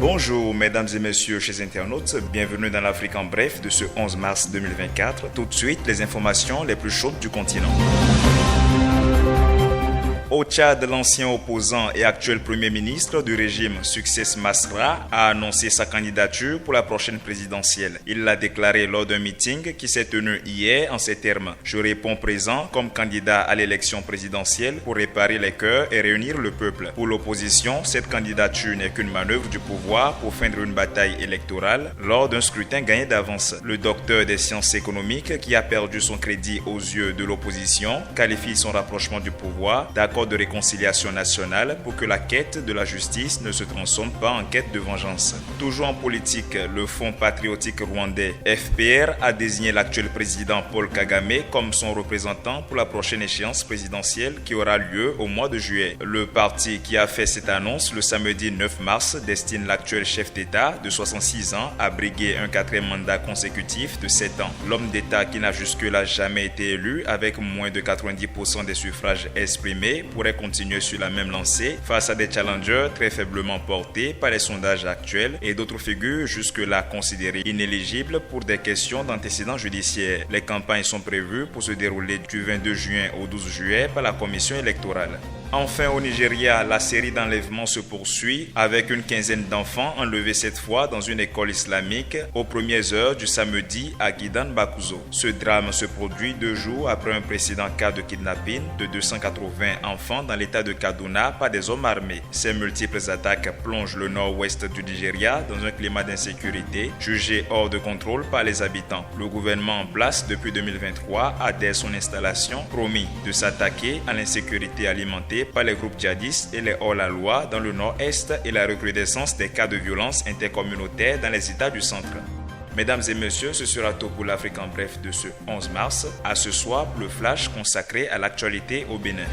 Bonjour mesdames et messieurs chers internautes, bienvenue dans l'Afrique en bref de ce 11 mars 2024. Tout de suite, les informations les plus chaudes du continent. Au Tchad, l'ancien opposant et actuel premier ministre du régime Succès Masra a annoncé sa candidature pour la prochaine présidentielle. Il l'a déclaré lors d'un meeting qui s'est tenu hier en ces termes. Je réponds présent comme candidat à l'élection présidentielle pour réparer les cœurs et réunir le peuple. Pour l'opposition, cette candidature n'est qu'une manœuvre du pouvoir pour feindre une bataille électorale lors d'un scrutin gagné d'avance. Le docteur des sciences économiques, qui a perdu son crédit aux yeux de l'opposition, qualifie son rapprochement du pouvoir d'accord de réconciliation nationale pour que la quête de la justice ne se transforme pas en quête de vengeance. Toujours en politique, le Fonds patriotique rwandais FPR a désigné l'actuel président Paul Kagame comme son représentant pour la prochaine échéance présidentielle qui aura lieu au mois de juillet. Le parti qui a fait cette annonce le samedi 9 mars destine l'actuel chef d'État de 66 ans à briguer un quatrième mandat consécutif de 7 ans. L'homme d'État qui n'a jusque-là jamais été élu avec moins de 90% des suffrages exprimés pourrait continuer sur la même lancée face à des challengers très faiblement portés par les sondages actuels et d'autres figures jusque-là considérées inéligibles pour des questions d'antécédents judiciaires. Les campagnes sont prévues pour se dérouler du 22 juin au 12 juillet par la commission électorale. Enfin, au Nigeria, la série d'enlèvements se poursuit avec une quinzaine d'enfants enlevés cette fois dans une école islamique aux premières heures du samedi à Gidan Bakuzo. Ce drame se produit 2 jours après un précédent cas de kidnapping de 280 enfants dans l'état de Kaduna par des hommes armés. Ces multiples attaques plongent le nord-ouest du Nigeria dans un climat d'insécurité jugé hors de contrôle par les habitants. Le gouvernement en place depuis 2023 a dès son installation promis de s'attaquer à l'insécurité alimentée par les groupes djihadistes et les hors-la-loi dans le nord-est et la recrudescence des cas de violence intercommunautaire dans les États du centre. Mesdames et messieurs, ce sera tout pour l'Afrique en bref de ce 11 mars. À ce soir, le flash consacré à l'actualité au Bénin.